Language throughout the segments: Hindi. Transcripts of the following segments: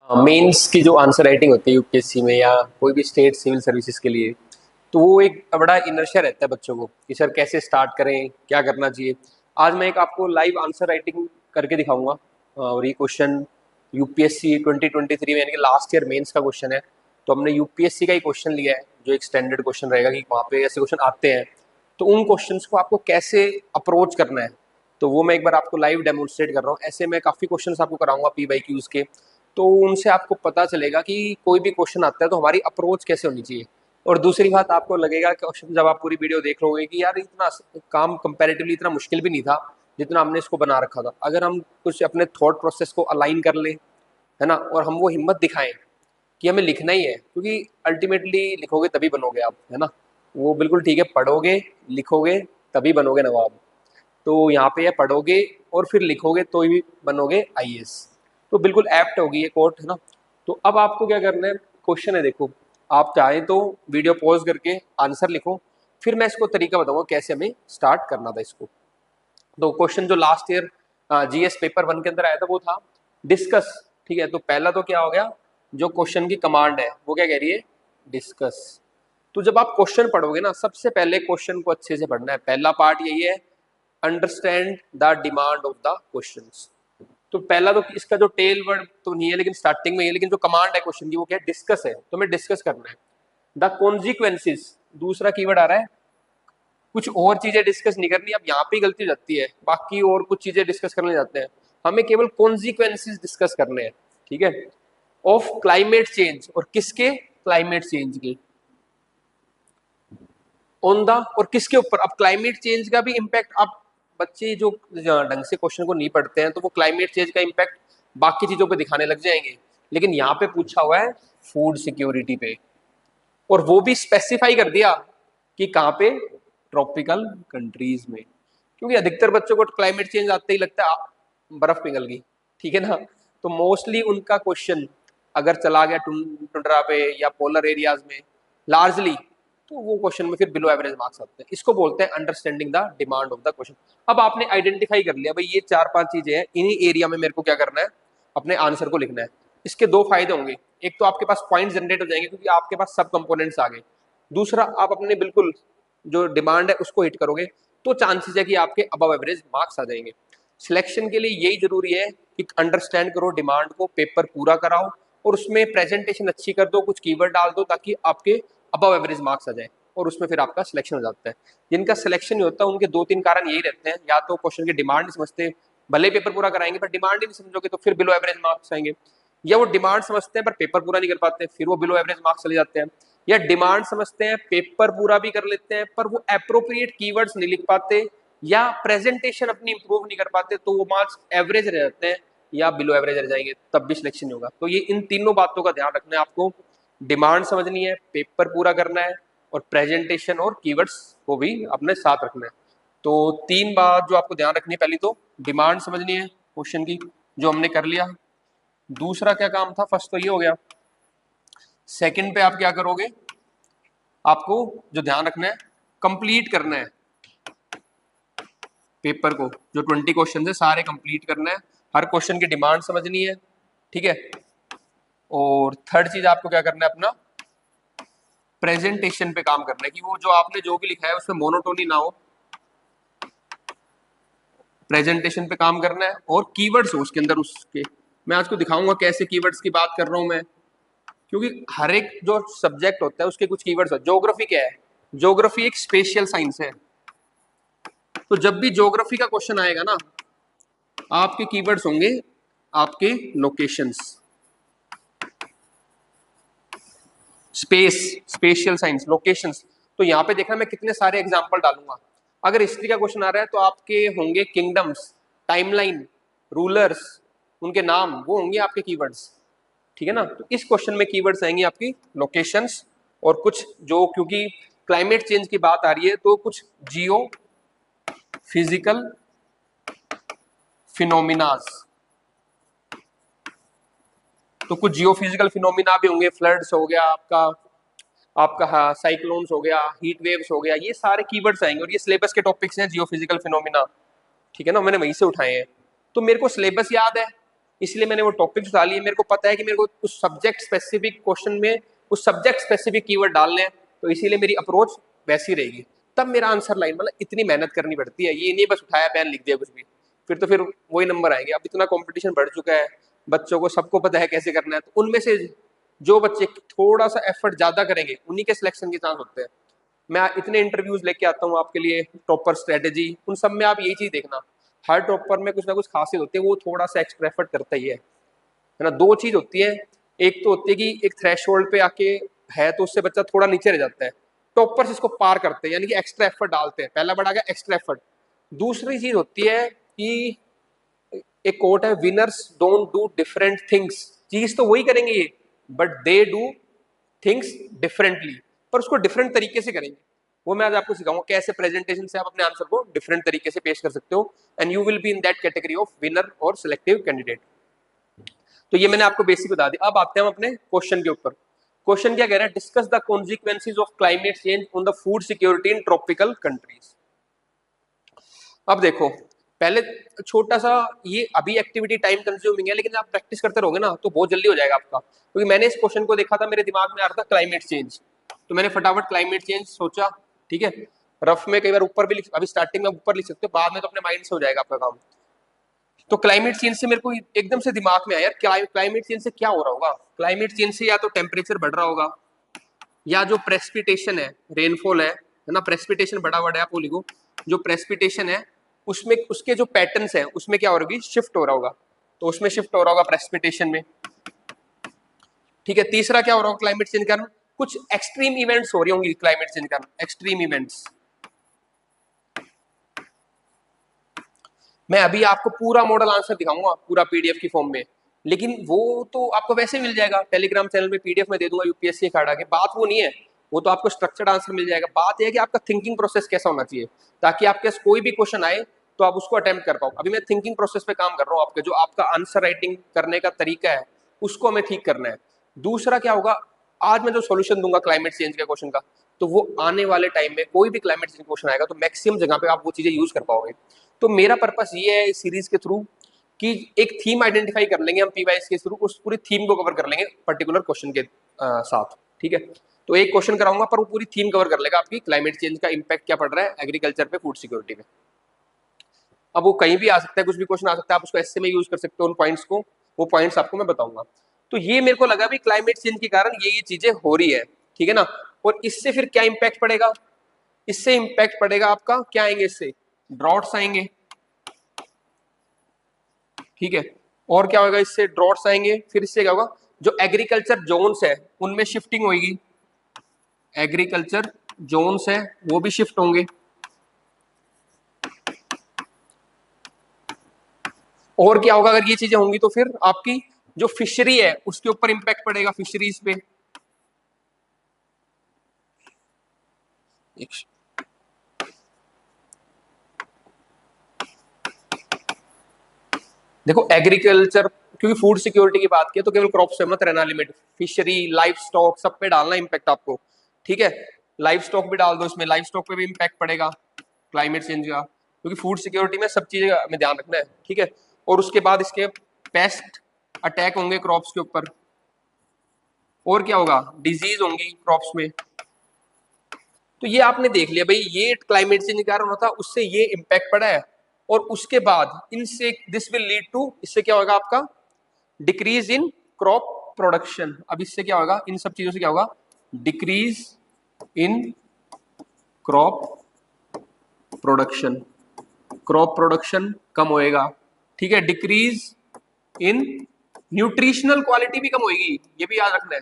मेंस की जो आंसर राइटिंग होती है यूपीएससी में या कोई भी स्टेट सिविल सर्विसेज के लिए, तो वो एक बड़ा इनर्शिया रहता है बच्चों को कि सर कैसे स्टार्ट करें, क्या करना चाहिए। आज मैं एक आपको लाइव आंसर राइटिंग करके दिखाऊंगा। और ये क्वेश्चन यूपीएससी 2023 में यानी कि लास्ट ईयर मेंस का क्वेश्चन है। तो हमने यूपीएससी का ही क्वेश्चन लिया है जो एक स्टैंडर्ड क्वेश्चन रहेगा कि वहाँ पे ऐसे क्वेश्चन आते हैं। तो उन क्वेश्चंस को आपको कैसे अप्रोच करना है, तो वो मैं एक बार आपको लाइव डेमोन्स्ट्रेट कर रहा हूँ। ऐसे मैं काफ़ी क्वेश्चंस आपको कराऊंगा पी वाई क्यूज़ के। तो उनसे आपको पता चलेगा कि कोई भी क्वेश्चन आता है तो हमारी अप्रोच कैसे होनी चाहिए। और दूसरी बात, आपको लगेगा क्वेश्चन जब आप पूरी वीडियो देख लोगे कि यार इतना काम कंपैरेटिवली इतना मुश्किल भी नहीं था जितना हमने इसको बना रखा था। अगर हम कुछ अपने थॉट प्रोसेस को अलाइन कर ले, है ना, और हम वो हिम्मत दिखाएं कि हमें लिखना ही है, क्योंकि अल्टीमेटली लिखोगे तभी बनोगे आप, है ना। वो बिल्कुल ठीक है, पढ़ोगे लिखोगे तभी बनोगे नवाब। तो यहाँ पे है पढ़ोगे और फिर लिखोगे तो ही बनोगे आईएएस। तो बिल्कुल एप्ट होगी ये कोट, है ना। तो अब आपको क्या करना है, क्वेश्चन है देखो। आप चाहें तो वीडियो पॉज करके आंसर लिखो, फिर मैं इसको तरीका बताऊंगा कैसे हमें स्टार्ट करना था इसको। तो क्वेश्चन जो लास्ट ईयर जीएस पेपर 1 के अंदर आया था वो था डिस्कस। ठीक है, तो पहला तो क्या हो गया, जो क्वेश्चन की कमांड है वो क्या कह रही है, डिस्कस। तो जब आप क्वेश्चन पढ़ोगे ना, सबसे पहले क्वेश्चन को अच्छे से पढ़ना है। पहला पार्ट यही है, understand the demand of the questions. तो पहला तो इसका जो टेल वर्ड तो नहीं है लेकिन स्टार्टिंग में है, लेकिन जो कमांड है क्वेश्चन की वो क्या है, डिस्कस है। तो हमें डिस्कस करना है। द कॉन्सिक्वेंसेस दूसरा कीवर्ड आ रहा है। कुछ और चीजें डिस्कस नहीं करनी, अब यहाँ पे गलती हो जाती है, बाकी और कुछ चीजें डिस्कस करने जाते हैं। हमें केवल कॉन्सिक्वेंसेस डिस्कस करने हैं, ठीक है, ऑफ क्लाइमेट चेंज। और किसके, क्लाइमेट चेंज के, ऑन द, और किसके ऊपर। अब क्लाइमेट चेंज का भी इम्पैक्ट, आप बच्चे जो ढंग से क्वेश्चन को नहीं पढ़ते हैं तो वो क्लाइमेट चेंज का इम्पैक्ट बाकी चीजों पे दिखाने लग जाएंगे। लेकिन यहाँ पे पूछा हुआ है फूड सिक्योरिटी पे, और वो भी स्पेसिफाई कर दिया कि कहाँ पे, ट्रॉपिकल कंट्रीज में। क्योंकि अधिकतर बच्चों को क्लाइमेट चेंज आते ही लगता है बर्फ पिघल गई, ठीक है ना। तो मोस्टली उनका क्वेश्चन अगर चला गया टुंड्रा पे या पोलर एरियाज में लार्जली, तो वो क्वेश्चन में फिर बिलो एवरेज मार्क्स आते हैं। इसको बोलते हैं understanding the demand of the question. अब आपने आइडेंटिफाई कर लिया भाई ये 4-5 चीजें हैं, इन्हीं एरिया में मेरे को क्या करना है, अपने आंसर को लिखना है। इसके दो फायदे होंगे, एक तो आपके पास पॉइंट जनरेट हो जाएंगे क्योंकि आपके पास सब कंपोनेंट्स आ गए। दूसरा, आप अपने बिल्कुल जो डिमांड है उसको हिट करोगे तो चांसेस है कि आपके अबव एवरेज मार्क्स आ जाएंगे। सिलेक्शन के लिए यही जरूरी है कि अंडरस्टैंड करो डिमांड को, पेपर पूरा कराओ और उसमें प्रेजेंटेशन अच्छी कर दो, कुछ कीवर्ड डाल दो ताकि आपके अबव एवरेज मार्क्स आ जाए, और उसमें फिर आपका सिलेक्शन हो जाता है। जिनका सिलेक्शन नहीं होता उनके 2-3 कारण यही रहते हैं, या तो क्वेश्चन की डिमांड नहीं समझते, भले पेपर पूरा कराएंगे पर डिमांड ही नहीं समझोगे तो फिर बिलो एवरेज मार्क्स आएंगे, या वो डिमांड समझते हैं पर पेपर पूरा नहीं कर पाते फिर वो बिलो एवरेज मार्क्स चले जाते हैं, या डिमांड समझते हैं पेपर पूरा भी कर लेते हैं पर वो एप्रोप्रिएट कीवर्ड्स नहीं लिख पाते या प्रेजेंटेशन अपनी इंप्रूव नहीं कर पाते, तो वो मार्क्स एवरेज रह जाते हैं या बिलो एवरेज रह जाएंगे, तब भी सिलेक्शन नहीं होगा। तो ये इन तीनों बातों का ध्यान रखना है आपको, डिमांड समझनी है, पेपर पूरा करना है, और प्रेजेंटेशन और कीवर्ड्स को भी अपने साथ रखना है। तो 3 बात जो आपको ध्यान रखनी है, पहली तो डिमांड समझनी है क्वेश्चन की, जो हमने कर लिया। दूसरा क्या काम था, फर्स्ट तो ये हो गया। सेकंड पे आप क्या करोगे, आपको जो ध्यान रखना है, कंप्लीट करना है पेपर को, जो 20 क्वेश्चन है सारे कंप्लीट करना है, हर क्वेश्चन की डिमांड समझनी है, ठीक है। और थर्ड चीज आपको क्या करना है, अपना प्रेजेंटेशन पे काम करना है कि वो जो आपने जो भी लिखा है उसमें मोनोटोनी ना हो, प्रेजेंटेशन पे काम करना है, और कीवर्ड्स हो उसके अंदर उसके। मैं आज को दिखाऊंगा कैसे कीवर्ड्स की बात कर रहा हूं मैं, क्योंकि हर एक जो सब्जेक्ट होता है उसके कुछ कीवर्ड्स होते हैं। ज्योग्राफी क्या है, ज्योग्राफी एक स्पेशियल साइंस है। तो जब भी ज्योग्राफी का क्वेश्चन आएगा ना, आपके कीवर्ड्स होंगे आपके locations, space, spatial science, locations. तो यहाँ पे देखना मैं कितने सारे एग्जांपल डालूंगा। अगर हिस्ट्री का क्वेश्चन आ रहा है तो आपके होंगे किंगडम्स, टाइमलाइन, रूलर्स, उनके नाम, वो होंगे आपके कीवर्ड्स, ठीक है ना। तो इस क्वेश्चन में कीवर्ड्स आएंगे आपकी लोकेशंस, और कुछ जो, क्योंकि क्लाइमेट चेंज की बात आ रही है तो कुछ जियो फिजिकल फिनोमिनाज, तो कुछ जियो फिजिकल फिनोमिना भी होंगे, फ्लड्स हो गया आपका, आपका साइक्लोन्स हो गया, हीट वेव्स हो गया, ये सारे कीवर्ड्स आएंगे। और ये सिलेबस के टॉपिक्स हैं, जियो फिजिकल फिनोमिना, ठीक है ना, मैंने वहीं से उठाए हैं। तो मेरे को सिलेबस याद है, इसलिए मैंने वो टॉपिक्स डाली है। मेरे को पता है कि मेरे को उस सब्जेक्ट स्पेसिफिक क्वेश्चन में उस सब्जेक्ट स्पेसिफिक कीवर्ड डालने हैं, तो इसीलिए मेरी अप्रोच वैसी रहेगी। तब मेरा आंसर लाइन, मतलब इतनी मेहनत करनी पड़ती है, ये नहीं बस उठाया पेन लिख दिया कुछ भी, फिर वही नंबर आएंगे। अब इतना कंपटीशन बढ़ चुका है, बच्चों को सबको पता है कैसे करना है, तो उनमें से जो बच्चे थोड़ा सा एफर्ट ज्यादा करेंगे उन्हीं के सिलेक्शन के चांस होते हैं। मैं इतने इंटरव्यूज लेके आता हूँ आपके लिए, टॉपर स्ट्रेटेजी, उन सब में आप यही चीज देखना, हर टॉपर में कुछ ना कुछ खासियत होती है, वो थोड़ा सा एक्स्ट्रा एफर्ट करता ही है ना। दो चीज होती है, एक तो होती है कि एक थ्रेशोल्ड पे आके है तो उससे बच्चा थोड़ा नीचे रह जाता है, टॉपर्स इसको पार करते हैं, यानी कि एक्स्ट्रा एफर्ट डालते हैं, पहला बढ़ा गया एक्स्ट्रा एफर्ट। दूसरी चीज होती है कि एक कोट है, winners don't do different things, चीज तो वही करेंगे ये, but they do things differently, पर उसको डिफरेंट तरीके से करेंगे। वो मैं आज आपको सिखाऊंगा कैसे प्रेजेंटेशन से आप अपने आंसर को डिफरेंट तरीके से पेश कर सकते हो, and you will be in that category of winner और सिलेक्टिव कैंडिडेट। तो ये मैंने आपको बेसिक बता दिया। अब आते हैं हम अपने क्वेश्चन के ऊपर। क्वेश्चन क्या कह रहा है, discuss the consequences of climate change on the food security in tropical countries. अब देखो, पहले छोटा सा, ये अभी एक्टिविटी टाइम कंज्यूमिंग है, लेकिन आप प्रैक्टिस करते रहोगे ना तो बहुत जल्दी हो जाएगा आपका। क्योंकि मैंने इस क्वेश्चन को देखा था, मेरे दिमाग में आ रहा था क्लाइमेट चेंज, तो मैंने फटाफट क्लाइमेट चेंज सोचा, ठीक है। रफ में कई बार ऊपर भी लिख, अभी स्टार्टिंग में ऊपर लिख सकते हो, बाद में तो अपने माइंड से हो जाएगा आपका काम। तो क्लाइमेट चेंज से मेरे को एकदम से दिमाग में आया, यार क्लाइमेट चेंज से क्या हो रहा होगा। क्लाइमेट चेंज से या तो टेम्परेचर बढ़ रहा होगा, या जो प्रेसिपिटेशन है, रेनफॉल है ना, प्रेसिपिटेशन बड़ा वर्ड है, आप वो लिखो, जो प्रेसिपिटेशन है उसमें उसके जो पैटर्न्स है उसमें क्या हो रहा होगी, शिफ्ट हो रहा होगा, तो उसमें शिफ्ट हो रहा होगा प्रेसिपिटेशन में, ठीक है। तीसरा क्या हो रहा होगा क्लाइमेट चेंज के कारण, कुछ एक्सट्रीम इवेंट्स हो रही होंगी क्लाइमेट चेंज के कारण, एक्सट्रीम इवेंट्स। मैं अभी आपको पूरा मॉडल आंसर दिखाऊंगा पूरा पीडीएफ की फॉर्म में, लेकिन वो तो आपको वैसे मिल जाएगा टेलीग्राम चैनल में, पीडीएफ में दे दूंगा यूपीएससी अखाड़ा के। बात वो नहीं है, वो तो आपको स्ट्रक्चर्ड आंसर मिल जाएगा। बात यह है कि आपका थिंकिंग प्रोसेस कैसा होना चाहिए, ताकि आपके पास कोई भी क्वेश्चन आए तो आप उसको अटेम्प्ट कर पाओ। अभी मैं थिंकिंग प्रोसेस पे काम कर रहा हूँ, आपके जो आपका आंसर राइटिंग करने का तरीका है उसको हमें ठीक करना है। दूसरा क्या होगा, आज मैं जो सोल्यूशन दूंगा क्लाइमेट चेंज के क्वेश्चन का, तो वो आने वाले टाइम में कोई भी क्लाइमेट चेंज क्वेश्चन आएगा तो मैक्सिमम जगह पे आप वो चीजें यूज कर पाओगे। तो मेरा पर्पस ये है इस सीरीज के थ्रू कि एक थीम आइडेंटिफाई कर लेंगे हम पीवाईएस के थ्रू, उस पूरी थीम को कवर कर लेंगे पर्टिकुलर क्वेश्चन के साथ, ठीक है। तो एक क्वेश्चन कराऊंगा पर वो पूरी थीम कवर कर लेगा आपकी, क्लाइमेट चेंज का इंपैक्ट क्या पड़ रहा है एग्रीकल्चर पे, फूड सिक्योरिटी पे। अब वो कहीं भी आ सकता है, कुछ भी क्वेश्चन आ सकता है, आप उसको ऐसे में यूज कर सकते हो उन पॉइंट्स को, वो पॉइंट्स आपको मैं बताऊंगा। तो ये मेरे को लगा भी क्लाइमेट चेंज के कारण ये चीजें हो रही है, ठीक है ना। और इससे फिर क्या इंपैक्ट पड़ेगा, इससे इंपैक्ट पड़ेगा आपका, क्या आएंगे इससे, ड्रॉट्स आएंगे, ठीक है। और क्या होगा, इससे ड्रॉट्स आएंगे, फिर इससे क्या होगा, जो एग्रीकल्चर जोन्स है उनमें शिफ्टिंग होगी, एग्रीकल्चर जोन्स है वो भी शिफ्ट होंगे। और क्या होगा, अगर ये चीजें होंगी तो फिर आपकी जो फिशरी है उसके ऊपर इंपैक्ट पड़ेगा, फिशरीज पे। देखो एग्रीकल्चर, क्योंकि फूड सिक्योरिटी की बात की तो केवल क्रॉप से मत रहना लिमिट, फिशरी, लाइफ स्टॉक, सब पे डालना इम्पैक्ट आपको, ठीक है। लाइफ स्टॉक भी डाल दो इसमें, लाइफ स्टॉक पे भी इम्पैक्ट पड़ेगा क्लाइमेट चेंज का, क्योंकि फूड सिक्योरिटी में सब चीजें हमें ध्यान रखना है, ठीक है। और उसके बाद इसके पेस्ट अटैक होंगे क्रॉप्स के ऊपर, और क्या होगा, डिजीज होंगी क्रॉप्स में। तो ये आपने देख लिया भाई, ये क्लाइमेट चेंज के कारण होता, उससे ये इम्पैक्ट पड़ा है। और उसके बाद इनसे दिस विल लीड टू, इससे क्या होगा आपका, डिक्रीज इन क्रॉप प्रोडक्शन। अब इससे क्या होगा, इन सब चीजों से क्या होगा, decrease in crop production, crop production कम होएगा, ठीक है। डिक्रीज इन न्यूट्रिशनल क्वालिटी भी कम होएगी, ये भी याद रखना है,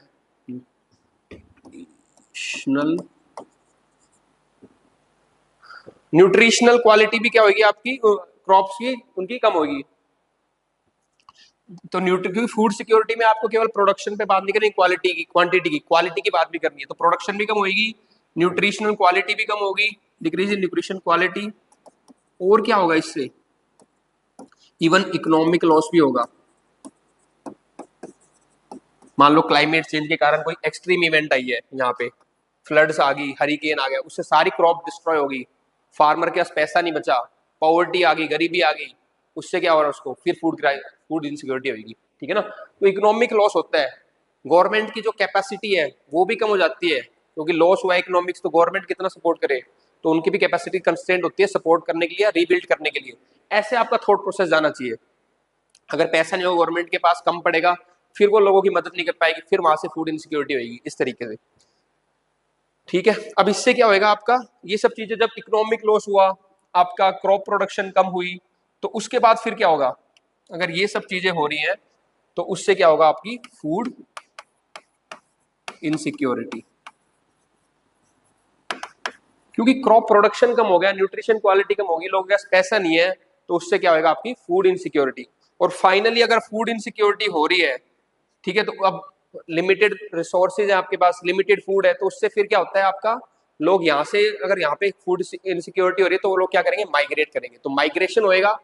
न्यूट्रिशनल, न्यूट्रिशनल क्वालिटी भी क्या होगी आपकी क्रॉप्स की, उनकी कम होगी। तो क्योंकि फूड सिक्योरिटी में आपको केवल प्रोडक्शन पे बात नहीं करनी, क्वालिटी की, क्वांटिटी की, क्वालिटी की बात भी करनी है, तो प्रोडक्शन भी कम होगी, न्यूट्रिशनल क्वालिटी भी कम होगी, डिक्रीज इन न्यूट्रिशन क्वालिटी। और क्या होगा इससे, इवन इकोनॉमिक लॉस भी होगा। मान लो क्लाइमेट चेंज के कारण कोई एक्सट्रीम इवेंट आई है, यहाँ पे फ्लड्स आ गई, हरिकेन आ गया, उससे सारी क्रॉप डिस्ट्रॉय होगी, फार्मर के पास पैसा नहीं बचा, पॉवर्टी आ गई, गरीबी आ गई, उससे क्या हो रहा है उसको, फिर फूड क्राइसिस, फूड इनसिक्योरिटी होगी, ठीक है ना। तो इकोनॉमिक लॉस होता है, गवर्नमेंट की जो कैपेसिटी है वो भी कम हो जाती है, क्योंकि लॉस हुआ इकोनॉमिक्स तो गवर्नमेंट कितना सपोर्ट करे, तो उनकी भी कैपेसिटी कंस्ट्रेंट होती है सपोर्ट करने के लिए, रीबिल्ड करने के लिए। ऐसे आपका थॉट प्रोसेस जाना चाहिए। अगर पैसा नहीं हो गवर्नमेंट के पास, कम पड़ेगा, फिर वो लोगों की मदद नहीं कर पाएगी, फिर वहां से फूड इनसिक्योरिटी होगी, इस तरीके से, ठीक है। अब इससे क्या होएगा आपका, ये सब चीजें जब इकोनॉमिक लॉस हुआ, आपका क्रॉप प्रोडक्शन कम हुई, तो उसके बाद फिर क्या होगा, अगर ये सब चीजें हो रही हैं तो उससे क्या होगा, आपकी फूड इनसिक्योरिटी, क्योंकि क्रॉप प्रोडक्शन कम हो गया, न्यूट्रिशन क्वालिटी कम होगी, लोगों के पास पैसा नहीं है, तो उससे क्या होगा, आपकी फूड इनसिक्योरिटी। और फाइनली अगर फूड इनसिक्योरिटी हो रही है, ठीक है, तो अब लिमिटेड रिसोर्सेज है आपके पास, लिमिटेड फूड है, तो उससे फिर क्या होता है आपका, लोग यहाँ से, अगर यहाँ पे फूड इनसिक्योरिटी हो रही है तो वो लोग क्या करेंगे, माइग्रेट करेंगे, तो माइग्रेशन होएगा,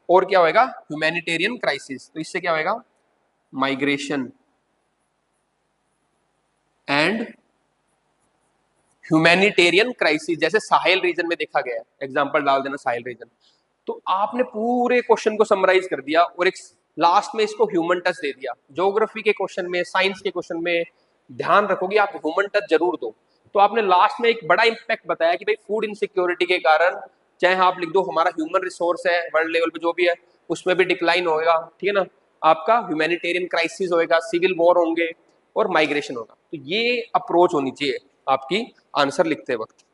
और क्या होएगा, ह्यूमैनिटेरियन क्राइसिस, तो इससे क्या होएगा, माइग्रेशन एंड ह्यूमैनिटेरियन क्राइसिस, जैसे साहेल रीजन में देखा गया है, एग्जांपल डाल देना साहेल रीजन। तो आपने पूरे क्वेश्चन को समराइज कर दिया और एक लास्ट में इसको ह्यूमन टच दे दिया। ज्योग्राफी के क्वेश्चन में, साइंस के क्वेश्चन में ध्यान रखोगे आप, ह्यूमन टच जरूर दो। तो आपने लास्ट में एक बड़ा इंपैक्ट बताया कि भाई फूड इनसिक्योरिटी के कारण, चाहे आप लिख दो हमारा ह्यूमन रिसोर्स है वर्ल्ड लेवल पे जो भी है उसमें भी डिक्लाइन होगा, ठीक है ना, आपका ह्यूमैनिटेरियन क्राइसिस होएगा, सिविल वॉर होंगे, और माइग्रेशन होगा। तो ये अप्रोच होनी चाहिए आपकी आंसर लिखते वक्त,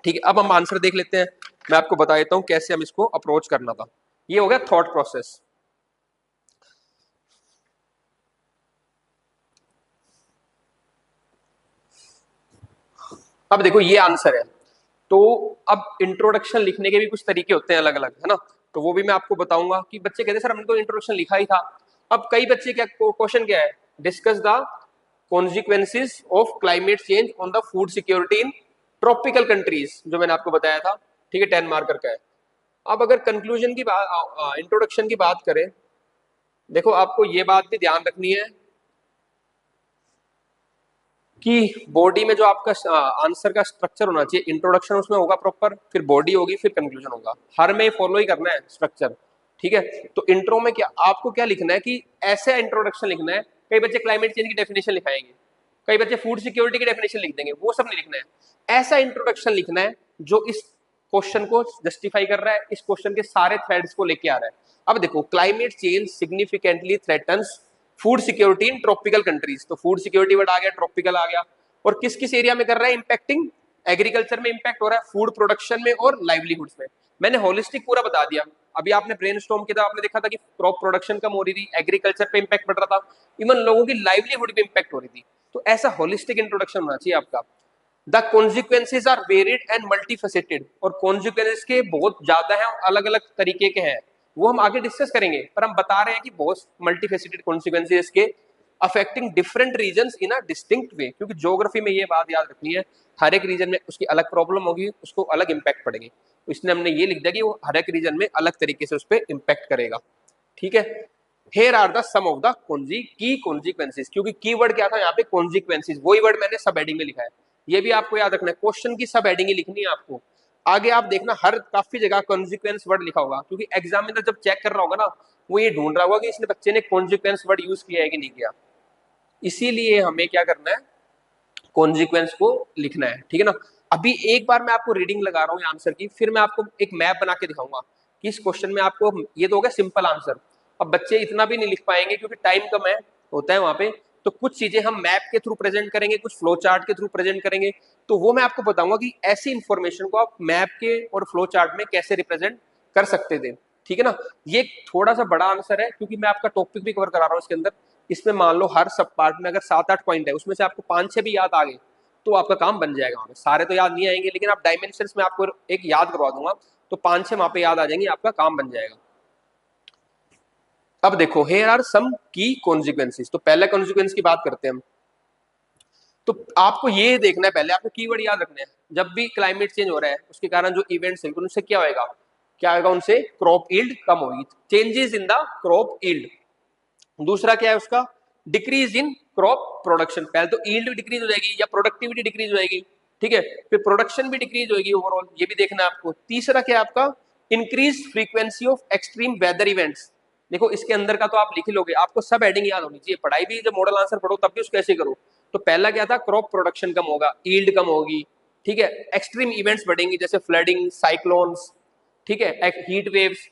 ठीक है। अब हम आंसर देख लेते हैं, मैं आपको बता देता हूं कैसे हम इसको अप्रोच करना था। ये हो गया थॉट प्रोसेस। अब देखो ये आंसर है, तो अब इंट्रोडक्शन लिखने के भी कुछ तरीके होते हैं अलग अलग, है ना, तो वो भी मैं आपको बताऊंगा कि बच्चे कहते हैं सर हमने तो इंट्रोडक्शन लिखा ही था। अब कई बच्चे क्या क्वेश्चन क्या है, discuss the consequences of climate change on the food security in tropical countries, जो मैंने आपको बताया था, ठीक है, 10 मार्कर का है। अब अगर कंक्लूजन की बात, इंट्रोडक्शन की बात करें, देखो आपको ये बात भी ध्यान रखनी है कि बॉडी में जो आपका आंसर का स्ट्रक्चर होना चाहिए, इंट्रोडक्शन उसमें होगा प्रॉपर, फिर बॉडी होगी, फिर कंक्लूजन होगा, हर में फॉलो ही करना है स्ट्रक्चर, ठीक है। तो इंट्रो में क्या आपको क्या लिखना है कि ऐसा इंट्रोडक्शन लिखना है, कई बच्चे क्लाइमेट चेंज की डेफिनेशन लिखाएंगे, कई बच्चे फूड सिक्योरिटी की डेफिनेशन लिख देंगे, वो सब नहीं लिखना है। ऐसा इंट्रोडक्शन लिखना है जो इस क्वेश्चन को जस्टिफाई कर रहा है, इस क्वेश्चन के सारे थ्रेड्स को लेके आ रहा है। अब देखो, climate change significantly threatens food security in tropical countries, तो फूड सिक्योरिटी वर्ड आ गया, ट्रॉपिकल आ गया, और किस किस एरिया में कर रहा है इंपैक्टिंग, एग्रीकल्चर में इंपैक्ट हो रहा है, फूड प्रोडक्शन में और लाइवलीहुड्स में। मैंने होलिस्टिक पूरा बता दिया। अभी आपने ब्रेनस्टॉर्म किया था, आपने देखा था कि क्रॉप प्रोडक्शन कम हो रही थी, एग्रीकल्चर पे इंपैक्ट पड़ रहा था, इवन लोगों की लाइवलीहुड पे इंपैक्ट हो रही थी। तो ऐसा होलिस्टिक इंट्रोडक्शन होना चाहिए आपका। The consequences are varied and multifaceted, और कॉन्सिक्वेंसेज के बहुत ज्यादा हैं, अलग अलग तरीके के हैं, वो हम आगे डिस्कस करेंगे, पर हम बता रहे हैं कि बहुत मल्टीफेसेटेड कॉन्सिक्वेंसेज के, affecting different regions in a distinct way, क्योंकि ज्योग्राफी में ये बात याद रखनी है, हर एक रीजन में उसकी अलग प्रॉब्लम होगी, उसको अलग इंपैक्ट पड़ेगी, तो इसलिए हमने ये लिख दिया कि वो हर एक रीजन में अलग तरीके से उस पर इंपैक्ट करेगा, ठीक है। Here are the some of the key consequences, क्योंकि कीवर्ड क्या था यहाँ पे, कॉन्सिक्वेंसेज, वही वर्ड मैंने सब हेडिंग में लिखा है, ये भी आपको याद रखना है, क्वेश्चन की सब हेडिंग ही लिखनी है आपको। आगे आप देखना हर काफी जगह कॉन्सिक्वेंस वर्ड लिखा होगा, क्योंकि एग्जामिनर जब चेक कर रहा होगा ना, वो ये ढूंढ रहा होगा कि इसने बच्चे ने कॉन्सिक्वेंस वर्ड यूज किया है कि नहीं किया, इसीलिए हमें क्या करना है, कॉन्सिक्वेंस को लिखना है, ठीक है ना। अभी एक बार मैं आपको रीडिंग लगा रहा हूँ आंसर की, फिर मैं आपको एक मैप बना के दिखाऊंगा कि इस क्वेश्चन में आपको, ये तो हो गया सिंपल आंसर। अब बच्चे इतना भी नहीं लिख पाएंगे क्योंकि टाइम कम है, होता है वहां पे, तो कुछ चीजें हम मैप के थ्रू प्रेजेंट करेंगे, कुछ फ्लो चार्ट के थ्रू प्रेजेंट करेंगे, तो वो मैं आपको बताऊंगा कि ऐसी इंफॉर्मेशन को आप मैप के और फ्लो चार्ट में कैसे रिप्रेजेंट कर सकते थे, ठीक है ना। ये थोड़ा सा बड़ा आंसर है क्योंकि मैं आपका टॉपिक भी कवर करा रहा हूँ इसके अंदर। इसमें मान लो हर सब पार्ट में अगर 7-8 पॉइंट है, उसमें से आपको 5-6 भी याद आ गए तो आपका काम बन जाएगा। वहां पे सारे तो याद नहीं आएंगे, लेकिन आप डायमेंशंस में आपको एक याद करवा दूंगा, तो 5-6 वहां पे याद आ जाएंगे, आपका काम बन जाएगा। अब देखो, हेयर आर सम की कॉन्सिक्वेंसेस, तो पहले कॉन्सिक्वेंस की बात करते हैं हम। तो आपको ये देखना है, पहले आपको कीवर्ड याद रखना है, जब भी क्लाइमेट चेंज हो रहा है उसके कारण जो इवेंट्स हैं उनसे क्या होएगा, क्या होगा, उनसे क्रॉप यील्ड कम होगी, changes in the crop yield. दूसरा क्या है उसका, डिक्रीज इन क्रॉप प्रोडक्शन, पहले तो यील्ड भी डिक्रीज हो जाएगी या प्रोडक्टिविटी डिक्रीज हो जाएगी, ठीक है, फिर प्रोडक्शन भी डिक्रीज होगी ओवरऑल, ये भी देखना है आपको। तीसरा क्या है आपका, increase frequency of extreme weather events, देखो इसके अंदर का तो आप लिख ही लोगे, आपको सब हेडिंग याद होनी चाहिए। पढ़ाई भी जब मॉडल आंसर पढ़ो तब भी उसको ऐसे करो। तो पहला क्या था, क्रॉप प्रोडक्शन कम होगा, ईल्ड कम होगी, ठीक है, एक्सट्रीम इवेंट्स बढ़ेंगी जैसे फ्लडिंग, साइक्लोन्स, ठीक है, हीट वेव्स।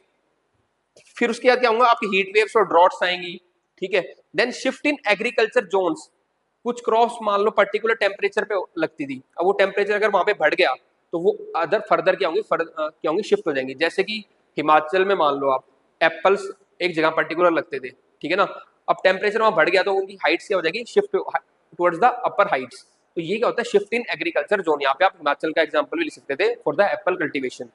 फिर उसके बाद क्या होगा, आपकी हीट वेव्स और ड्रॉट्स आएंगी, ठीक है। Then shift in agriculture zones, कुछ क्रॉप्स मान लो पर्टिकुलर टेम्परेचर पे लगती थी, अब वो टेम्परेचर अगर वहां पे बढ़ गया तो वो अदर फर्दर क्या होंगी, क्या होंगी, शिफ्ट हो जाएंगी। जैसे कि हिमाचल में मान लो आप एप्पल्स एक जगह पर्टिकुलर लगते थे, ठीक है ना, अब टेम्परेचर वहां बढ़ गया तो उनकी हाइट्स क्या हो जाएगी, shift towards the upper Heights. तो ये क्या होता है, शिफ्ट इन एग्रीकल्चर जोन। यहाँ पे आप हिमाचल का एग्जाम्पल भी लिख सकते थे for the apple cultivation.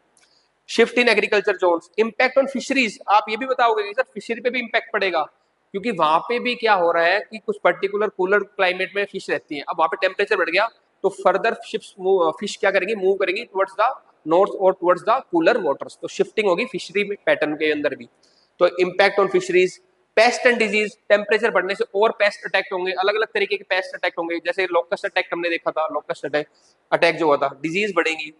Shift in agriculture zones, impact on fisheries, आप ये भी बताओगे कि सर फिशरी पे भी इंपैक्ट पड़ेगा, क्योंकि वहां पे भी क्या हो रहा है कि कुछ पर्टिकुलर कूलर क्लाइमेट में फिश रहती है, अब वहां पे टेम्परेचर बढ़ गया तो फर्दर शिप्स फिश क्या करेंगी, मूव करेंगी टुवर्ड्स द नॉर्थ और टुवर्ड्स द कूलर वाटर्स, तो शिफ्टिंग होगी फिशरी पैटर्न के अंदर भी। तो impact on fisheries, paste and disease, temperature बढ़ने से और पेस्ट अटैक होंगे, अलग अलग तरीके के पेस्ट अटैक होंगे, जैसे लोकस्ट अटैक हमने देखा था, लोकस्ट अटैक अटैक जो हुआ था, डिजीज बढ़ेंगी।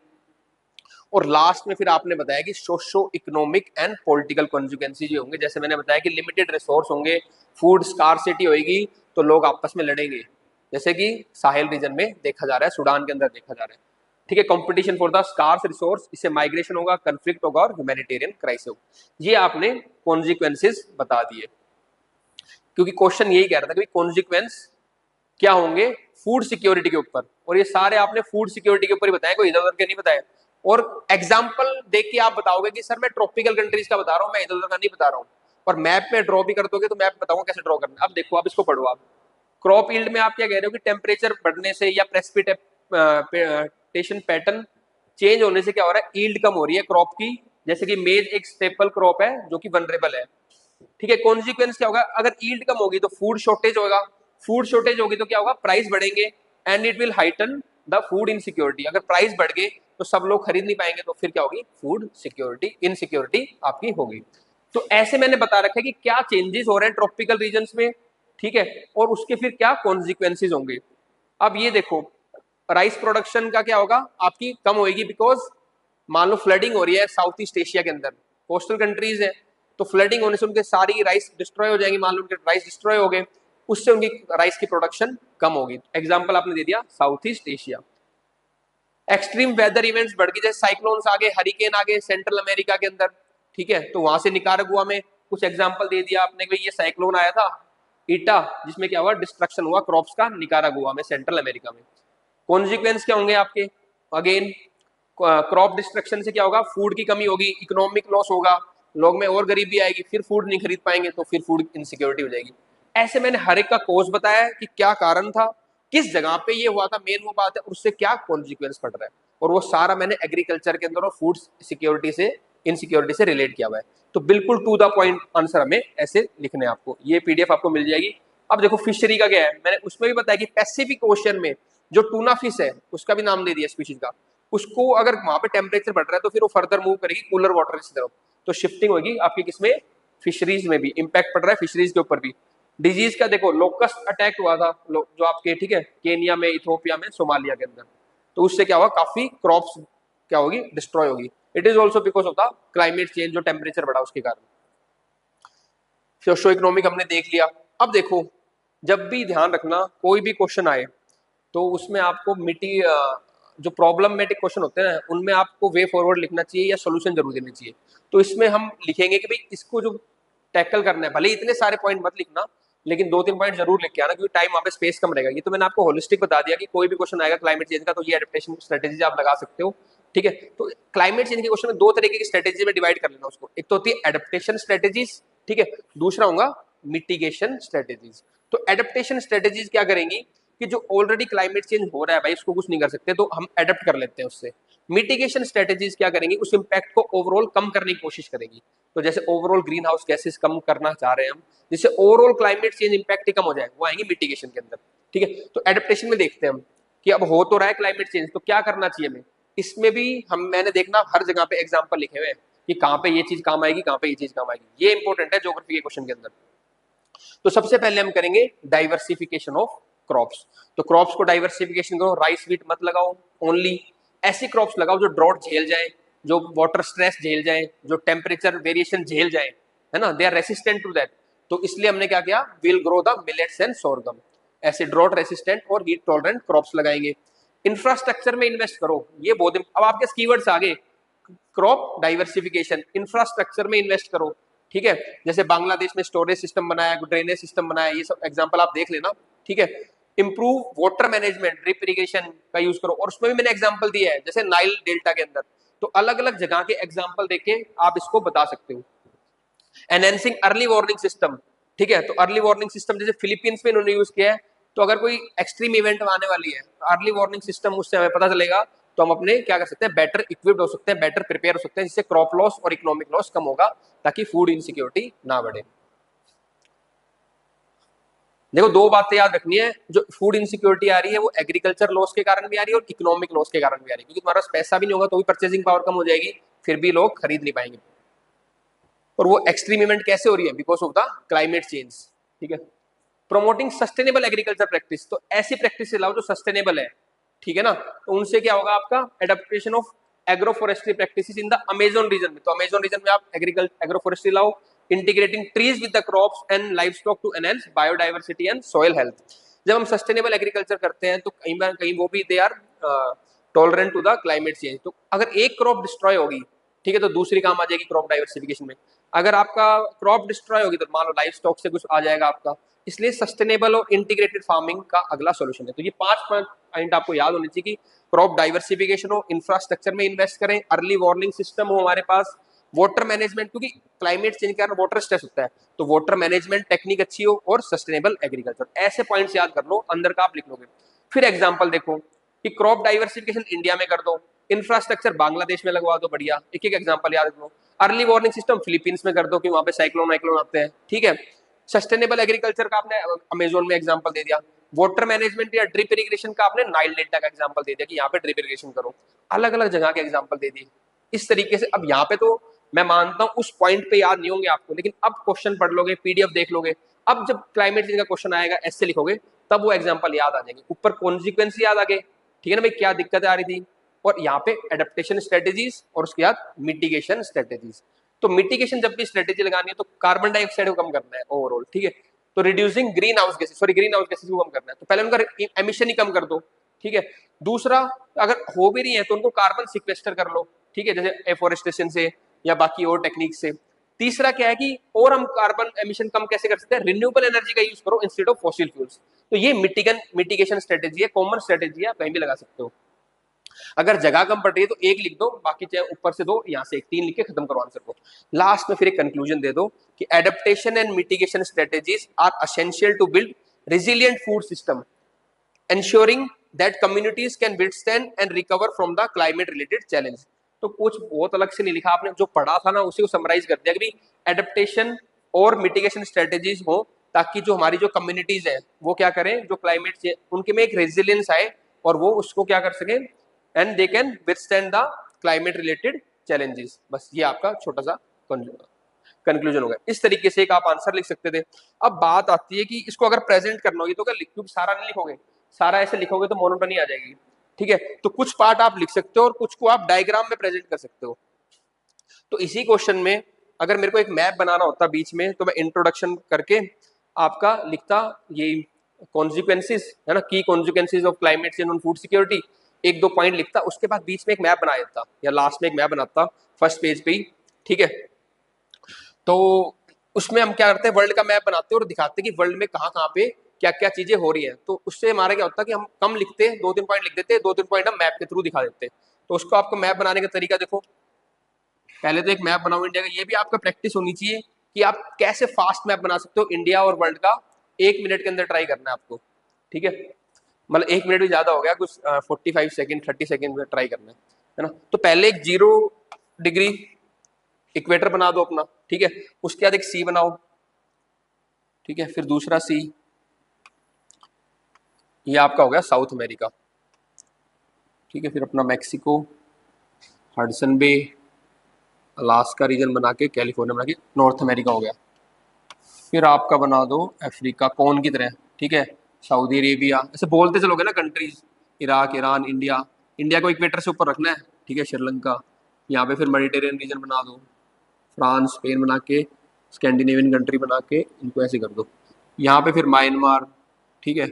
और लास्ट में फिर आपने बताया कि सोशो इकोनॉमिक एंड पॉलिटिकल कॉन्सिक्वेंसी जो होंगे, जैसे मैंने बताया कि लिमिटेड रिसोर्स होंगे, फूड स्कार्सिटी होगी तो लोग आपस में लड़ेंगे, जैसे कि साहेल रीजन में देखा जा रहा है, सूडान के अंदर देखा जा रहा है, ठीक है। Competition for the scarce resource, इससे माइग्रेशन होगा, कंफ्लिक्ट होगा और ह्यूमैनिटेरियन क्राइसिस होगा। ये आपने कॉन्सिक्वेंसेस बता दिए, क्योंकि क्वेश्चन यही कह रहा था कि कॉन्सिक्वेंस क्या होंगे फूड सिक्योरिटी के ऊपर, और ये सारे आपने फूड सिक्योरिटी के ऊपर ही बताया, कोई इधर उधर के नहीं बताया। और एग्जाम्पल देख के आप बताओगे कि सर मैं ट्रॉपिकल कंट्रीज का बता रहा हूँ, मैं इधर उधर का नहीं बता रहा हूँ। और मैप में ड्रॉ भी कर दोगे तो मैप बताऊंगा कैसे ड्रॉ करना। अब देखो आप इसको पढ़ो, आप क्रॉप यील्ड में आप क्या कह रहे हो कि टेम्परेचर बढ़ने से या प्रेसिपिटेशन पैटर्न चेंज होने से क्या हो रहा है, यील्ड कम हो रही है क्रॉप की, जैसे कि मेज एक स्टेपल क्रॉप है जो कि वनरेबल है, ठीक है। कॉन्सिक्वेंस क्या होगा, अगर यील्ड कम होगी तो फूड शॉर्टेज होगा, फूड शॉर्टेज होगी तो क्या होगा, प्राइस बढ़ेंगे, and it will heighten the food insecurity. अगर प्राइस बढ़ गए तो सब लोग खरीद नहीं पाएंगे, तो फिर क्या होगी, फूड सिक्योरिटी इनसिक्योरिटी आपकी होगी। तो ऐसे मैंने बता रखा है कि क्या चेंजेस हो रहे हैं ट्रॉपिकल रीजन्स में, ठीक है, और उसके फिर क्या कॉन्सिक्वेंसेज होंगे। अब ये देखो, राइस प्रोडक्शन का क्या होगा, आपकी कम होगी, बिकॉज मान लो फ्लडिंग हो रही है साउथ ईस्ट एशिया के अंदर, कोस्टल कंट्रीज है, तो फ्लडिंग होने से उनके सारी राइस डिस्ट्रॉय हो जाएंगी, मान लो उनके राइस डिस्ट्रॉय हो गए, उससे उनकी राइस की प्रोडक्शन कम होगी। एग्जाम्पल आपने दे दिया South East Asia. Extreme weather events बढ़ गई, जैसे साइक्लोन्स आ गए, हरिकेन आ गए सेंट्रल अमेरिका के अंदर, ठीक है, तो वहां से निकारागुआ में कुछ एग्जाम्पल दे दिया आपने कि ये साइक्लोन आया था ईटा, जिसमें क्या हुआ, डिस्ट्रक्शन हुआ क्रॉप्स का निकारागुआ में, सेंट्रल अमेरिका में। कॉन्सिक्वेंस क्या होंगे आपके, अगेन क्रॉप डिस्ट्रक्शन से क्या होगा, फूड की कमी होगी, इकोनॉमिक लॉस होगा, लोग में और गरीबी आएगी, फिर फूड नहीं खरीद पाएंगे, तो फिर फूड इनसिक्योरिटी हो जाएगी। ऐसे मैंने हर एक का कोर्स बताया कि क्या कारण था, किस जगह पे ये हुआ था, मेन वो बात है, उससे क्या कॉन्सिक्वेंस पड़ रहा है, और वो सारा मैंने एग्रीकल्चर के अंदर और फूड सिक्योरिटी से इनसिक्योरिटी से रिलेट किया हुआ है। तो बिल्कुल टू द पॉइंट आंसर हमें ऐसे लिखने हैं आपको, ये पीडीएफ आपको मिल जाएगी। अब देखो फिशरी का क्या है, मैंने उसमें भी बताया कि पैसिफिक ओशन में जो टूना फिश है उसका भी नाम दे दिया स्पीशीज का, उसको अगर वहां पे टेम्परेचर बढ़ रहा है तो फिर वो फर्दर मूव करेगी कूलर वाटर की तरफ, तो शिफ्टिंग होगी आपकी किसमें, फिशरीज में भी इंपैक्ट पड़ रहा है, फिशरीज के ऊपर भी। डिजीज का देखो, लोकस्ट अटैक हुआ था जो आपके, ठीक है, केनिया में, इथोपिया में, सोमालिया के अंदर, तो उससे क्या हुआ, काफी क्रॉप्स क्या होगी, डिस्ट्रॉय होगी। It is also because of the climate change, जो टेम्परेचर बढ़ा उसके कारण। सोशो इकोनॉमिक हमने देख लिया। अब देखो, जब भी ध्यान रखना कोई भी क्वेश्चन आए तो उसमें आपको मिट्टी जो प्रॉब्लमेटिक क्वेश्चन होते हैं उनमें आपको वे फॉरवर्ड लिखना चाहिए या सोल्यूशन जरूर देना चाहिए। तो इसमें हम लिखेंगे कि भाई इसको जो टैकल करना है, भले ही इतने सारे पॉइंट मत लिखना, लेकिन 2-3 पॉइंट जरूर लिख के आना, क्योंकि टाइम वहाँ पे स्पेस कम रहेगा। ये तो मैंने आपको होलिस्टिक बता दिया कि कोई भी क्वेश्चन आएगा क्लाइमेट चेंज का तो ये एडेप्टेशन स्ट्रेटेजी आप लगा सकते हो, ठीक है। तो क्लाइमेट चेंज के क्वेश्चन में दो तरीके की स्ट्रेटेजी में डिवाइड कर लेना उसको, एक तो होती है एडेप्टेशन स्ट्रेटेजीज, ठीक है, दूसरा होगा मिटिगेशन स्ट्रेटेजीज। तो एडेप्टेशन स्ट्रेटेजीज क्या करेंगी कि जो ऑलरेडी क्लाइमेट चेंज हो रहा है भाई उसको कुछ नहीं कर सकते, तो हम एडेप्ट कर लेते हैं उससे। मिटिगेशन स्ट्रेटेजीज क्या करेंगी, उस इंपैक्ट को ओवरऑल कम करने की कोशिश करेगी। तो जैसे ओवरऑल ग्रीन हाउस गैसेस कम करना चाह रहे हैं हम, जिससे ओवरऑल क्लाइमेट चेंज इंपैक्ट ही कम हो जाए, वो आएंगी मिटिगेशन के अंदर, ठीक है। तो एडेप्टेशन में देखते हैं हम कि अब हो तो रहा है क्लाइमेट चेंज, तो क्या करना चाहिए हमें। इसमें भी हम, मैंने देखना हर जगह पे एग्जाम्पल लिखे हुए हैं कि कहाँ पे ये चीज काम आएगी, कहाँ पे ये चीज काम आएगी, ये इंपॉर्टेंट है ज्योग्राफी के क्वेश्चन के अंदर। तो सबसे पहले हम करेंगे डाइवर्सिफिकेशन ऑफ क्रॉप्स। तो क्रॉप्स को डाइवर्सिफिकेशन करो, राइस व्हीट मत लगाओ, ओनली ऐसी क्रॉप्स लगाओ जो ड्रॉट झेल जाए, जो वाटर स्ट्रेस झेल जाए, जो टेम्परेचर वेरिएशन झेल जाए, है ना, they are resistant to that. तो इसलिए हमने क्या किया, will grow the millets and sorghum, ऐसे ड्रॉट रेसिस्टेंट और हीट टॉलरेंट क्रॉप्स लगाएंगे। इंफ्रास्ट्रक्चर में इन्वेस्ट करो, ये बहुत, अब आपके कीवर्ड्स आगे, क्रॉप डाइवर्सिफिकेशन, इंफ्रास्ट्रक्चर में इन्वेस्ट करो, ठीक है। जैसे बांग्लादेश में स्टोरेज सिस्टम बनाया, ड्रेनेज सिस्टम बनाया, ये सब एग्जांपल आप देख लेना, ठीक है। Improve water management, drip irrigation का यूज करो, और उसमें भी मैंने एग्जांपल दिया है, जैसे नाइल डेल्टा के अंदर। तो अलग अलग जगह के एग्जांपल देके आप इसको बता सकते हो। एनहेंसिंग अर्ली वार्निंग सिस्टम, ठीक है। तो अर्ली वार्निंग सिस्टम जैसे फिलीपींस में इन्होंने यूज किया है, तो अगर कोई एक्सट्रीम इवेंट आने वाली है, अर्ली वार्निंग सिस्टम उससे हमें पता चलेगा, तो हम अपने क्या कर सकते हैं, बेटर इक्विप्ड हो सकते हैं, बेटर प्रिपेयर हो सकते हैं, जिससे क्रॉप लॉस और इकोनॉमिक लॉस कम होगा, ताकि फूड इनसिक्योरिटी ना बढ़े। देखो दो बातें याद रखनी है, जो फूड इनसिक्योरिटी आ रही है वो एग्रीकल्चर लॉस के कारण भी आ रही है और इकोनॉमिक लॉस के कारण भी आ रही है, क्योंकि तुम्हारा पास पैसा भी नहीं होगा तो भी परचेसिंग पावर कम हो जाएगी, फिर भी लोग खरीद नहीं पाएंगे। और वो एक्सट्रीम इवेंट कैसे हो रही है, because of the climate change, ठीक है। प्रोमोटिंग सस्टेनेबल एग्रीकल्चर प्रैक्टिस, तो ऐसी प्रैक्टिस लाओ जो सस्टेनेबल है, ठीक है ना। तो उनसे क्या होगा, आपका adaptation of agro forestry practices in the Amazon region में, तो अमेजोन रीजन में आप एग्रो फॉरेस्ट्री लाओ। Integrating trees with the crops and livestock to enhance biodiversity and soil health. जब हम सस्टेनेबल एग्रीकल्चर करते हैं तो कहीं बार कहीं वो भी they are tolerant to the climate change. तो अगर एक क्रॉप डिस्ट्रॉय होगी, ठीक है, तो दूसरी काम आ जाएगी क्रॉप डाइवर्सिफिकेशन में। अगर आपका क्रॉप डिस्ट्रॉय होगी तो मान लो लाइफ स्टॉक से कुछ आ जाएगा आपका। इसलिए सस्टेनेबल और इंटीग्रेटेड फार्मिंग का अगला सॉल्यूशन है। तो ये 5 पॉइंट आपको याद होने चाहिए कि क्रॉप डाइवर्सिफिकेशन हो, इंफ्रास्ट्रक्चर में इन्वेस्ट करें, अर्ली वार्निंग सिस्टम हो हमारे पास, वाटर मैनेजमेंट, क्योंकि क्लाइमेट चेंज के कारण वाटर स्ट्रेस होता है, तो वाटर मैनेजमेंट टेक्निक अच्छी हो, और सस्टेनेबल एग्रीकल्चर। ऐसे पॉइंट्स याद कर लो, अंदर का आप लिख लोगे। फिर एग्जाम्पल देखो कि क्रॉप डाइवर्सिफिकेशन इंडिया में कर दो, इंफ्रास्ट्रक्चर बांग्लादेश में लगवा दो, बढ़िया, एक एक एग्जाम्पल याद रख लो। अर्ली वार्निंग सिस्टम फिलीपींस में कर दो कि वहां पे साइक्लोन वाइक्लोन आते हैं, ठीक है। सस्टेनेबल एग्रीकल्चर का आपने अमेजोन में एग्जांपल दे दिया। वाटर मैनेजमेंट या ड्रिप इरिगेशन का आपने नाइल डेल्टा का एग्जांपल दे दिया कि यहाँ पे ड्रिप इरिगेशन करो। अलग अलग जगह के एग्जांपल दे दिए इस तरीके से। अब यहाँ पे तो मैं मानता हूँ उस पॉइंट पे याद नहीं होंगे आपको, लेकिन अब क्वेश्चन पढ़ लोगे, पीडीएफ देख लोगे, अब जब क्लाइमेट चेंज का क्वेश्चन आएगा ऐसे लिखोगे, तब वो एग्जाम्पल याद आ जाएंगे। ऊपर कॉन्सिक्वेंस याद आ गए, ठीक है ना भाई, क्या दिक्कतें आ रही थी, और यहाँ पे एडेप्टेशन स्ट्रेटेजीज और उसके बाद मिटिगेशन स्ट्रेटेजीज। तो मिटिगेशन जब भी स्ट्रेटेजी लगानी है तो कार्बन डाइऑक्साइड को कम करना है ओवरऑल, ठीक है। तो reducing green house gases, sorry green house gases को कम करना है, तो पहले उनका एमिशन ही कम कर दो, ठीक है। दूसरा, अगर हो भी नहीं है तो उनको कार्बन सिक्वेस्टर कर लो, ठीक है, जैसे एफोरेस्टेशन से या बाकी और टेक्निक से। तीसरा क्या है कि और हम कार्बन एमिशन कम कैसे कर सकते हैं, रिन्यूएबल एनर्जी का यूज करो इंस्टेड ऑफ फॉसिल फ्यूल्स। तो ये मिटिगेशन स्ट्रेटेजी है, कॉमन स्ट्रेटेजी है, आप कहीं भी लगा सकते हो। अगर जगह कम पड़ रही है तो एक लिख दो, बाकी चाहे ऊपर से दो, यहाँ से एक, 3 लिख के खत्म करो आंसर को। लास्ट में फिर एक कंक्लूजन दे दो कि adaptation and mitigation strategies are essential to build resilient food system, ensuring that communities can withstand and recover from the climate related challenge। तो कुछ बहुत अलग से नहीं लिखा आपने, जो पढ़ा था ना उसी को समराइज कर दिया कि एडेप्टेशन और मिटिगेशन स्ट्रेटेजीज हो, ताकि जो हमारी जो कम्युनिटीज है वो क्या करें, जो क्लाइमेट चेंज उनके में एक रेजिलियंस आए और वो उसको क्या कर सके, and they can withstand the climate related challenges. बस ये आपका छोटा सा कंक्लूजन होगा। इस तरीके से एक आप आंसर लिख सकते थे। अब बात आती है कि इसको अगर प्रेजेंट करना होगी तो क्या क्योंकि सारा नहीं लिखोगे, सारा ऐसे लिखोगे तो मोनोटोनी आ जाएगी, ठीक है। तो कुछ पार्ट आप लिख सकते हो और कुछ को आप डायग्राम में प्रेजेंट कर सकते हो। तो इसी क्वेश्चन में अगर मेरे को एक मैप बनाना होता बीच में, तो मैं इंट्रोडक्शन करके आपका लिखता ये कॉन्सिक्वेंसेस है ना, की consequences of climate change on food security, 1-2 point लिखता, उसके बाद बीच में एक मैप बना देता या लास्ट में एक मैप बनाता फर्स्ट पेज पे ही, ठीक है। तो उसमें हम क्या करते हैं, वर्ल्ड का मैप बनाते हैं और दिखाते हैं कि वर्ल्ड में कहाँ कहाँ पे क्या क्या चीजें हो रही हैं। तो उससे हमारा क्या होता है कि हम कम लिखते हैं, 2-3 पॉइंट लिख देते हैं, 2-3 पॉइंट हम मैप के थ्रू दिखा देते हैं। तो उसको आपको मैप बनाने का तरीका देखो, पहले तो एक मैप बनाओ इंडिया का, ये भी आपका प्रैक्टिस होनी चाहिए कि आप कैसे फास्ट मैप बना सकते हो इंडिया और वर्ल्ड का। 1 मिनट के अंदर ट्राई करना है आपको, ठीक है, मतलब 1 मिनट भी ज्यादा हो गया, कुछ 45 सेकेंड 30 सेकेंड में ट्राई करना है ना। तो पहले एक 0 डिग्री इक्वेटर बना दो अपना, ठीक है। उसके बाद एक सी बनाओ, ठीक है, फिर दूसरा सी, ये आपका हो गया साउथ अमेरिका, ठीक है। फिर अपना Mexico, Hudson Bay, Alaska region बना के, कैलिफोर्निया बना के नॉर्थ अमेरिका हो गया। फिर आपका बना दो अफ्रीका कौन की तरह, ठीक है, सऊदी अरेबिया, ऐसे बोलते चलोगे ना countries, Iraq, Iran, India, India को इक्वेटर से ऊपर रखना है, ठीक है, श्रीलंका, यहाँ पे फिर मेडिटेरियन रीजन बना दो, फ्रांस, स्पेन बना के स्कैंडिनेवियन कंट्री बना के इनको ऐसे कर दो, यहाँ पे फिर म्यांमार, ठीक है,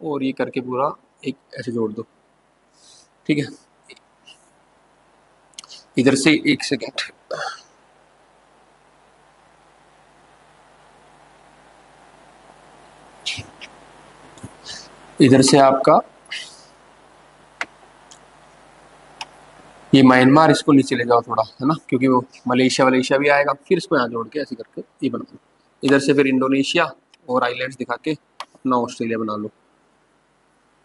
और ये करके पूरा एक ऐसे जोड़ दो, ठीक है। इधर से एक सेकेंड, इधर से आपका ये म्यांमार, इसको नीचे ले जाओ थोड़ा, है ना, क्योंकि वो मलेशिया वलेशिया भी आएगा, फिर इसको यहाँ जोड़ के ऐसे करके ये बना लो। इधर से फिर इंडोनेशिया और आइलैंड्स दिखा के अपना ऑस्ट्रेलिया बना लो,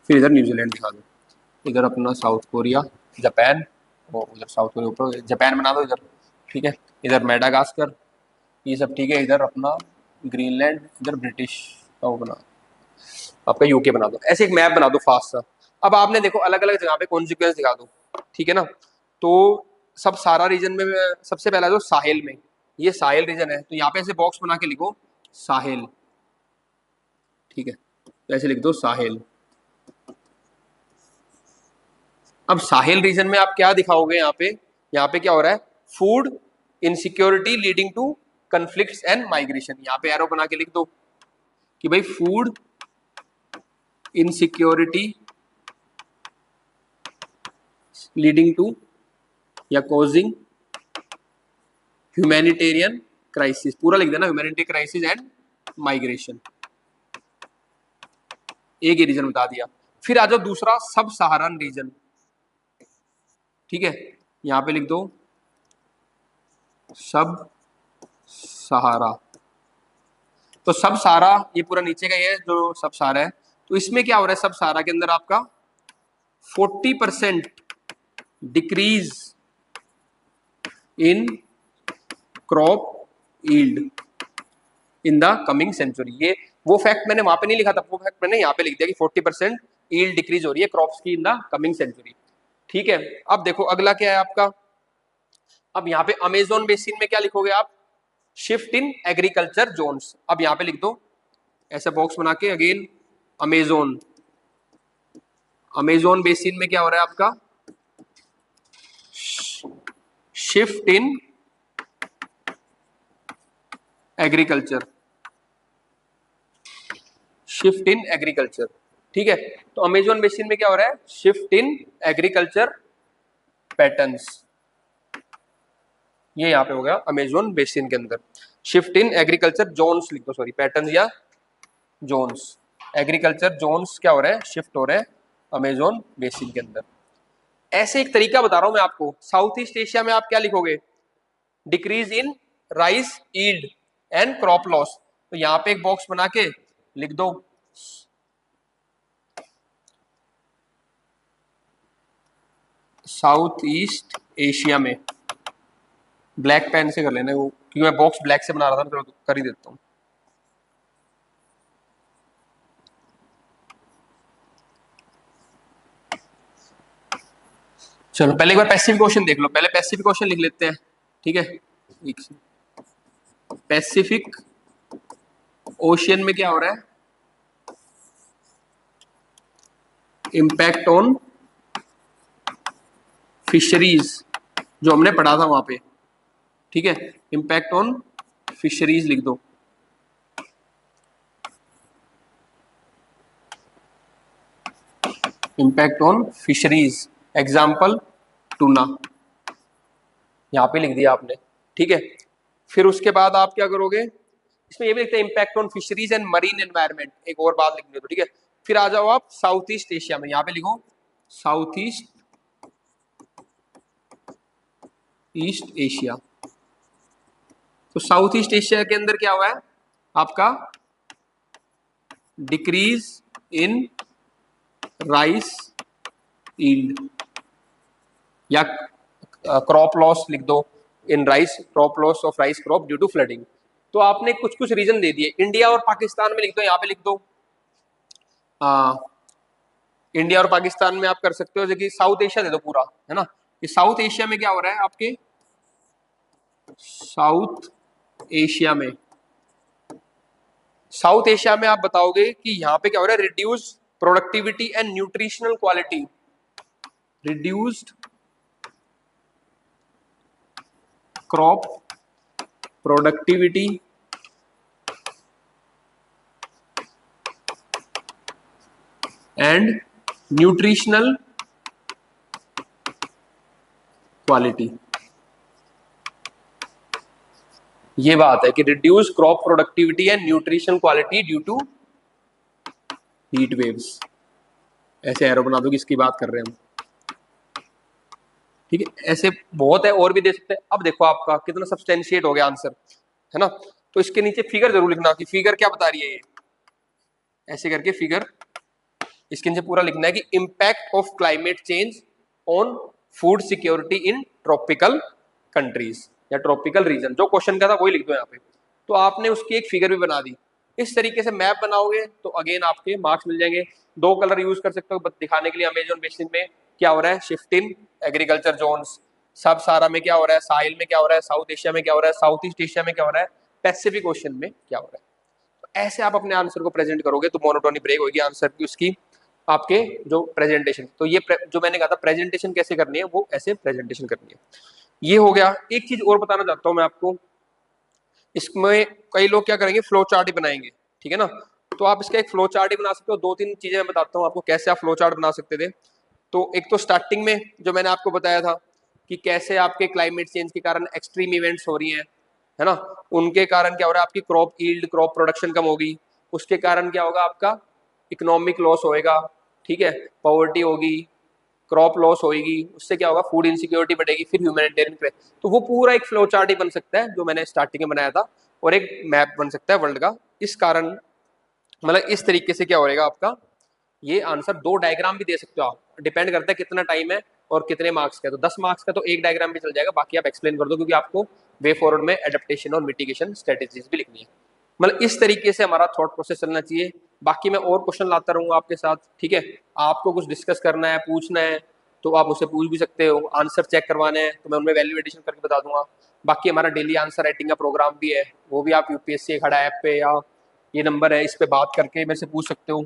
फिर इधर न्यूजीलैंड दिखा दो, इधर अपना साउथ कोरिया, जापान, और उधर साउथ कोरिया ऊपर जापान बना दो इधर, ठीक है। इधर मेडागास्कर, ये सब ठीक है। इधर अपना ग्रीनलैंड, इधर ब्रिटिश का वो बना, आपका यूके बना दो। ऐसे एक मैप बना दो फास्ट सा। अब आपने देखो अलग अलग जगह पे कॉन्सिक्वेंस दिखा दो, ठीक है ना। तो सब सारा रीजन में सबसे पहला जो साहिल में, ये साहिल रीजन है, तो यहाँ पे ऐसे बॉक्स बना के लिखो साहिल, ठीक है, तो ऐसे लिख दो साहिल। अब साहिल रीजन में आप क्या दिखाओगे, यहाँ पे क्या हो रहा है, food insecurity leading to conflicts and migration, यहाँ पे एरो बना के लिख दो कि भाई फूड इनसिक्योरिटी लीडिंग टू या कॉजिंग ह्यूमैनिटेरियन क्राइसिस, पूरा लिख देना, ह्यूमैनिटेरियन क्राइसिस एंड माइग्रेशन, एक ही रीजन बता दिया। फिर आ जाओ दूसरा, सब सहारन रीजन, ठीक है, यहां पे लिख दो सब सहारा। तो सब सहारा ये पूरा नीचे का ही है जो सब सहारा है। तो इसमें क्या हो रहा है, सब सहारा के अंदर आपका 40% decrease in crop yield in the coming century. ये वो फैक्ट मैंने वहां पे नहीं लिखा था, वो फैक्ट मैंने यहाँ पे लिख दिया कि 40% यील्ड डिक्रीज हो रही है क्रॉप्स की इन द कमिंग सेंचुरी, ठीक है। अब देखो अगला क्या है आपका, अब यहाँ पे अमेजोन बेसिन में क्या लिखोगे आप, शिफ्ट इन एग्रीकल्चर जोन्स। अब यहाँ पे लिख दो ऐसा बॉक्स बना के अगेन, अमेजोन, अमेजोन बेसिन में क्या हो रहा है आपका, shift in agriculture, shift in agriculture, ठीक है। तो अमेजोन बेसिन में क्या हो रहा है, शिफ्ट इन एग्रीकल्चर पैटर्न्स, ये यहाँ पे हो गया अमेजोन बेसिन के अंदर। शिफ्ट इन एग्रीकल्चर जोन्स लिख दो, सॉरी पैटर्न या जोन्स, एग्रीकल्चर जोन्स क्या हो रहा है, शिफ्ट हो रहे हैं अमेजोन बेसिन के अंदर। ऐसे एक तरीका बता रहा हूं मैं आपको, साउथ ईस्ट एशिया में आप क्या लिखोगे, decrease in rice yield and crop loss. तो यहां पे एक बॉक्स बना के लिख दो साउथ ईस्ट एशिया में, ब्लैक पेन से कर लेना वो, क्योंकि मैं बॉक्स ब्लैक से बना रहा था, तो कर ही देता हूं। चलो पहले एक बार पैसिफिक ओशन देख लो, पहले पैसिफिक ओशन लिख लेते हैं, ठीक है। पैसिफिक ओशियन में क्या हो रहा है, इंपैक्ट ऑन फिशरीज, जो हमने पढ़ा था वहां पे, ठीक है, इंपैक्ट ऑन फिशरीज लिख दो, impact on fisheries, example tuna, यहां पे लिख दिया आपने, ठीक है। फिर उसके बाद आप क्या करोगे, इसमें ये भी लिखते हैं impact on fisheries and marine environment, एक और बात लिखनी है तो, ठीक है। फिर आ जाओ आप साउथ ईस्ट एशिया में, यहां पे लिखो साउथ ईस्ट एशिया। तो साउथ ईस्ट एशिया के अंदर क्या हुआ है आपका, डिक्रीज इन राइस यील्ड या क्रॉप लॉस लिख दो, in rice, crop loss of rice crop due to flooding. तो आपने कुछ कुछ रीजन दे दिए, इंडिया और पाकिस्तान में लिख दो, यहाँ पे लिख दो इंडिया और पाकिस्तान में आप कर सकते हो, जबकि साउथ एशिया दे दो पूरा, है ना। ये साउथ एशिया में क्या हो रहा है आपके, साउथ एशिया में, साउथ एशिया में आप बताओगे कि यहाँ पे क्या हो रहा है, reduce productivity and nutritional quality, reduced crop productivity and nutritional quality. ये बात है कि reduce crop productivity and nutrition quality due to heat waves. ऐसे एरो बना दो कि इसकी बात कर रहे हैं हम, ठीक है। ऐसे बहुत है, और भी दे सकते हैं। अब देखो आपका कितना सब्सटेंशिएट हो गया आंसर, है ना। तो इसके नीचे फिगर जरूर लिखना कि फिगर क्या बता रही है ये, ऐसे करके फिगर इसके नीचे पूरा लिखना है कि impact of climate change on food security in tropical countries या ट्रॉपिकल रीजन। जो क्वेश्चन का था वही लिख दो यहाँ पे। तो आपने उसकी एक फिगर भी बना दी। इस तरीके से मैप बनाओगे तो अगेन आपके मार्क्स मिल जाएंगे। दो कलर यूज कर सकते हो दिखाने के लिए। अमेजोन बेसिन में क्या हो रहा है, शिफ्ट इन एग्रीकल्चर जोन्स। सब सारा में क्या हो रहा है, साहिल में क्या हो रहा है, साउथ एशिया में क्या हो रहा है, साउथ ईस्ट एशिया में क्या हो रहा है, पैसिफिक ओशन में क्या हो रहा है। तो ऐसे आप अपने आंसर को प्रेजेंट करोगे तो मोनोटोनी ब्रेक होगी आंसर की उसकी, आपके जो प्रेजेंटेशन। तो ये जो मैंने कहा था प्रेजेंटेशन कैसे करनी है, वो ऐसे प्रेजेंटेशन करनी है। ये हो गया। एक चीज और बताना चाहता हूं मैं आपको, इसमें कई लोग क्या करेंगे, फ्लो चार्ट ही बनाएंगे, ठीक है ना। तो आप इसका एक फ्लो चार्ट ही बना सकते हो। दो तीन चीजें मैं बताता हूँ आपको कैसे आप फ्लो चार्ट बना सकते थे। तो एक तो स्टार्टिंग में जो मैंने आपको बताया था कि कैसे आपके क्लाइमेट चेंज के कारण एक्सट्रीम इवेंट्स हो रही हैं, है ना। उनके कारण क्या हो रहा है, आपकी क्रॉप यील्ड, क्रॉप प्रोडक्शन कम होगी। उसके कारण क्या होगा, आपका इकोनॉमिक लॉस होएगा, ठीक है, पॉवर्टी होगी, क्रॉप लॉस होगी। उससे क्या होगा, फूड इनसिक्योरिटी बढ़ेगी, फिर ह्यूमैनिटेरियन क्राइसिस। तो वो पूरा एक फ्लो चार्ट ही बन सकता है जो मैंने स्टार्टिंग में बनाया था, और एक मैप बन सकता है वर्ल्ड का। इस कारण मतलब इस तरीके से क्या होएगा आपका ये आंसर। दो डायग्राम भी दे सकते हो आप, डिपेंड करता है कितना टाइम है और कितने मार्क्स का है। तो 10 मार्क्स का तो एक डायग्राम भी चल जाएगा, बाकी आप एक्सप्लेन कर दो, क्योंकि आपको वे फॉरवर्ड में एडेप्टेशन और मिटिगेशन स्ट्रेटेजीज भी लिखनी है। मतलब इस तरीके से हमारा थॉट प्रोसेस चलना चाहिए। बाकी मैं और क्वेश्चन लाता रहूंगा आपके साथ, ठीक है। आपको कुछ डिस्कस करना है, पूछना है, तो आप मुझसे पूछ भी सकते हो। आंसर चेक करवाने हैं तो मैं उनमें वैल्यू एडिशन करके बता दूंगा। बाकी हमारा डेली आंसर राइटिंग का प्रोग्राम भी है, वो भी आप यूपीएससी खड़ा ऐप पे या ये नंबर है इस पे बात करके मेरे से पूछ सकते हो।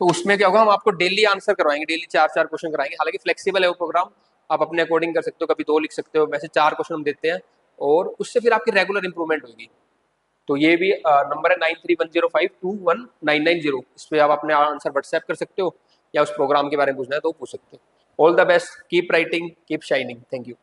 तो उसमें क्या होगा, हम आपको डेली आंसर करवाएंगे, डेली 4-4 क्वेश्चन कराएंगे। हालांकि फ्लेक्सिबल है वो प्रोग्राम, आप अपने अकॉर्डिंग कर सकते हो, कभी 2 लिख सकते हो। वैसे 4 क्वेश्चन हम देते हैं और उससे फिर आपकी रेगुलर इंप्रूवमेंट होगी। तो ये भी नंबर है 9310521990। इस पर आप अपने आंसर व्हाट्सएप कर सकते हो, या उस प्रोग्राम के बारे में पूछना है तो पूछ सकते हो। All the best, keep writing, keep shining. Thank you.